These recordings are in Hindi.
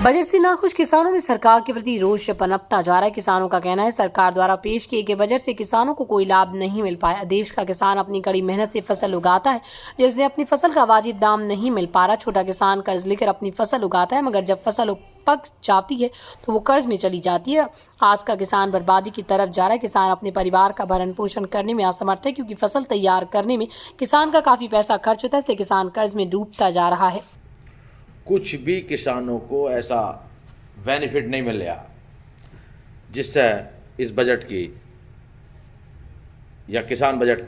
बजट से नाखुश किसानों में सरकार के प्रति रोष पनपता जा रहा है। किसानों का कहना है सरकार द्वारा पेश किए गए बजट से किसानों को कोई लाभ नहीं मिल पाया। देश का किसान अपनी कड़ी मेहनत से फसल उगाता है, जिससे अपनी फसल का वाजिब दाम नहीं मिल पा रहा। छोटा किसान कर्ज लेकर अपनी फसल उगाता है, मगर जब फसल पक जाती है तो वो कर्ज में चली जाती है। आज का किसान बर्बादी की तरफ जा रहा है। किसान अपने परिवार का भरण पोषण करने में असमर्थ है, क्योंकि फसल तैयार करने में किसान का काफी पैसा खर्च होता है, इससे किसान कर्ज में डूबता जा रहा है। कुछ भी किसानों को ऐसा बेनिफिट नहीं मिल रहा जिससे इस बजट की या किसान बजट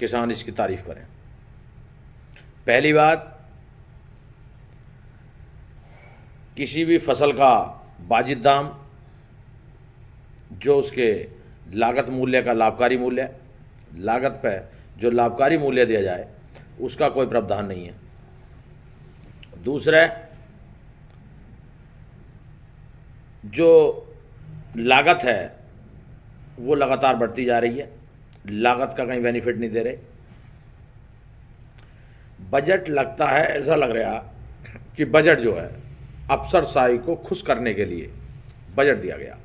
किसान इसकी तारीफ करें। पहली बात, किसी भी फसल का वाजिब दाम जो उसके लागत मूल्य का लाभकारी मूल्य है, लागत पर जो लाभकारी मूल्य दिया जाए उसका कोई प्रावधान नहीं है। दूसरा, जो लागत है वो लगातार बढ़ती जा रही है, लागत का कहीं बेनिफिट नहीं दे रहे। बजट लगता है, ऐसा लग रहा कि बजट जो है अफसरशाही को खुश करने के लिए बजट दिया गया,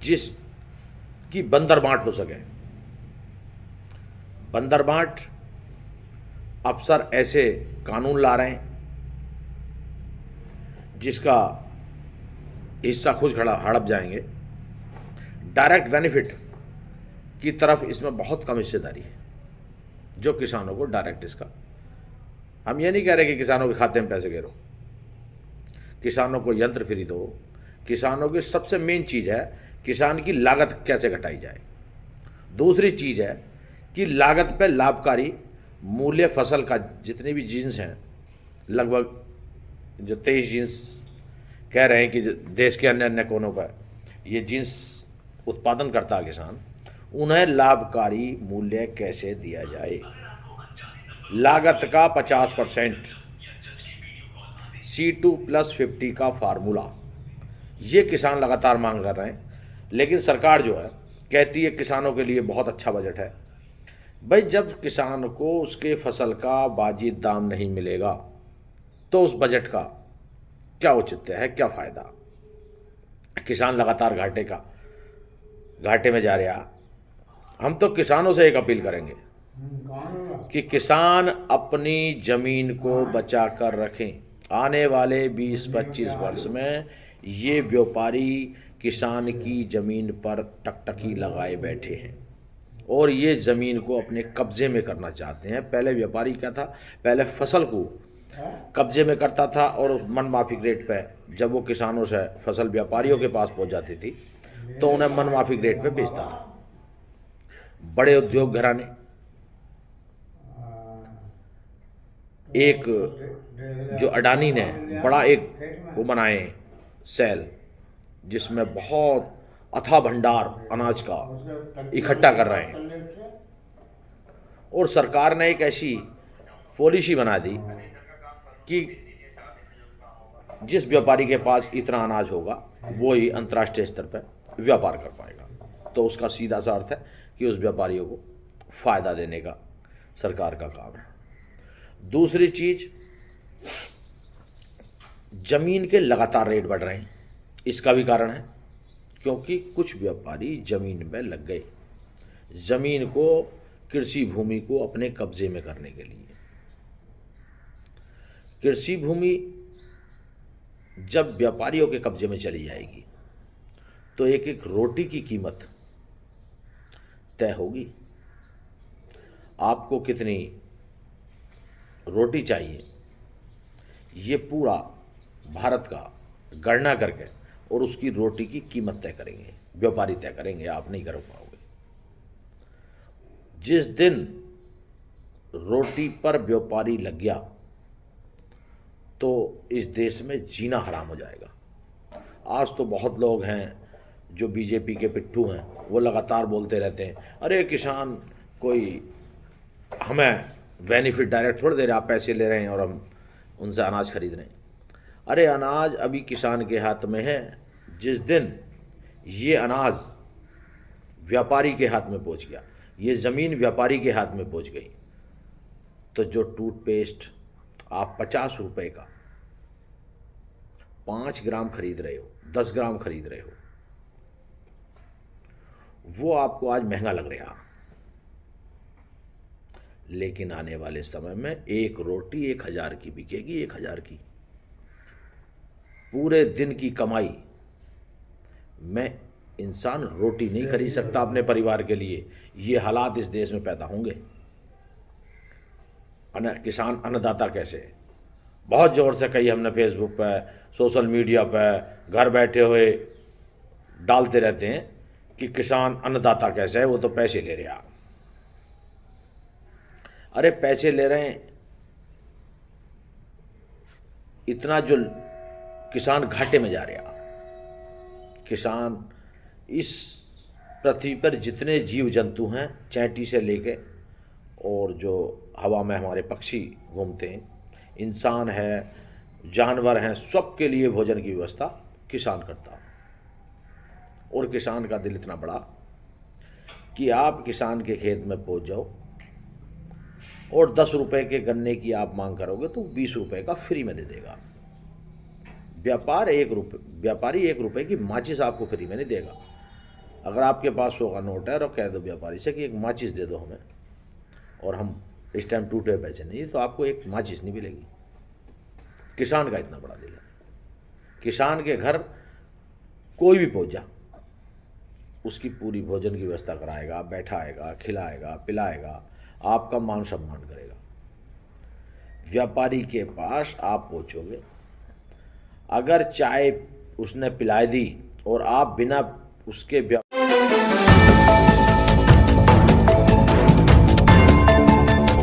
जिसकी बंदर बांट हो सके। बंदर बांट अफसर ऐसे कानून ला रहे हैं जिसका हिस्सा खुद हड़प जाएंगे। डायरेक्ट बेनिफिट की तरफ इसमें बहुत कम हिस्सेदारी है जो किसानों को डायरेक्ट इसका। हम ये नहीं कह रहे कि किसानों के खाते में पैसे गिरो, किसानों को यंत्र फ्री दो। किसानों की सबसे मेन चीज़ है किसान की लागत कैसे घटाई जाए। दूसरी चीज़ है कि लागत पे लाभकारी मूल्य फसल का, जितने भी जीन्स हैं, लगभग जो 23 जीन्स कह रहे हैं कि देश के अन्य अन्य कोनों पर ये जीन्स उत्पादन करता है किसान, उन्हें लाभकारी मूल्य कैसे दिया जाए। लागत का 50% C2+50 का फार्मूला, ये किसान लगातार मांग कर रहे हैं। लेकिन सरकार जो है कहती है किसानों के लिए बहुत अच्छा बजट है। भाई, जब किसान को उसके फसल का वाजिब दाम नहीं मिलेगा तो उस बजट का क्या औचित्य है, क्या फ़ायदा। किसान लगातार घाटे में जा रहा। हम तो किसानों से एक अपील करेंगे कि किसान अपनी ज़मीन को बचा कर रखें। आने वाले 20-25 वर्ष में ये व्यापारी किसान की ज़मीन पर टकटकी लगाए बैठे हैं और ये ज़मीन को अपने कब्ज़े में करना चाहते हैं। पहले व्यापारी क्या था, पहले फसल को कब्ज़े में करता था और मनमाफिक रेट पे जब वो किसानों से फसल व्यापारियों के पास पहुंच जाती थी तो उन्हें मनमाफिक रेट पे बेचता था। बड़े उद्योग घराने, एक जो अडानी ने बड़ा एक वो बनाए सेल, जिसमें बहुत अथाह भंडार अनाज का इकट्ठा कर रहे हैं, और सरकार ने एक ऐसी पॉलिसी बना दी कि जिस व्यापारी के पास इतना अनाज होगा वो ही अंतर्राष्ट्रीय स्तर पर व्यापार कर पाएगा। तो उसका सीधा सा अर्थ है कि उस व्यापारियों को फ़ायदा देने का सरकार का काम है। दूसरी चीज़, ज़मीन के लगातार रेट बढ़ रहे हैं। इसका भी कारण है क्योंकि कुछ व्यापारी ज़मीन में लग गए, ज़मीन को, कृषि भूमि को अपने कब्जे में करने के लिए। कृषि भूमि जब व्यापारियों के कब्जे में चली जाएगी तो एक एक रोटी की कीमत तय होगी। आपको कितनी रोटी चाहिए ये पूरा भारत का गणना करके और उसकी रोटी की कीमत तय करेंगे, व्यापारी तय करेंगे, आप नहीं कर पाओगे। जिस दिन रोटी पर व्यापारी लग गया तो इस देश में जीना हराम हो जाएगा। आज तो बहुत लोग हैं जो बीजेपी के पिट्ठू हैं, वो लगातार बोलते रहते हैं, अरे किसान कोई हमें बेनिफिट डायरेक्ट थोड़ी दे रहे, आप पैसे ले रहे हैं और हम उनसे अनाज खरीद रहे हैं। अरे अनाज अभी किसान के हाथ में है। जिस दिन ये अनाज व्यापारी के हाथ में पहुंच गया, ये ज़मीन व्यापारी के हाथ में पहुंच गई, तो जो टूथपेस्ट आप 50 रुपए का 5 ग्राम खरीद रहे हो, 10 ग्राम खरीद रहे हो, वो आपको आज महंगा लग रहा, लेकिन आने वाले समय में एक रोटी 1000 की बिकेगी, 1000 की। पूरे दिन की कमाई में इंसान रोटी नहीं खरीद सकता अपने परिवार के लिए। ये हालात इस देश में पैदा होंगे। किसान अन्नदाता कैसे, बहुत ज़ोर से कही हमने फेसबुक पे, सोशल मीडिया पे, घर बैठे हुए डालते रहते हैं कि किसान अन्नदाता कैसे है, वो तो पैसे ले रहा। अरे पैसे ले रहे हैं, इतना जो किसान घाटे में जा रहा। किसान इस पृथ्वी पर जितने जीव जंतु हैं, चैंटी से लेके और जो हवा में हमारे पक्षी घूमते हैं, इंसान है, जानवर हैं, सबके लिए भोजन की व्यवस्था किसान करता है। और किसान का दिल इतना बड़ा कि आप किसान के खेत में पहुंच जाओ और 10 रुपए के गन्ने की आप मांग करोगे तो 20 रुपए का फ्री में दे देगा। व्यापारी 1 रुपए की माचिस आपको फ्री में नहीं देगा। अगर आपके पास 100 का नोट है और कह दो व्यापारी से कि एक माचिस दे दो हमें, और हम इस टाइम टूटे पैसे नहीं, तो आपको एक माचिस नहीं मिलेगी। किसान का इतना बड़ा दिल है। किसान के घर कोई भी पहुंच जा, उसकी पूरी भोजन की व्यवस्था कराएगा, बैठाएगा, खिलाएगा, पिलाएगा, आपका मान सम्मान करेगा। व्यापारी के पास आप पहुंचोगे, अगर चाय उसने पिलाई दी और आप बिना उसके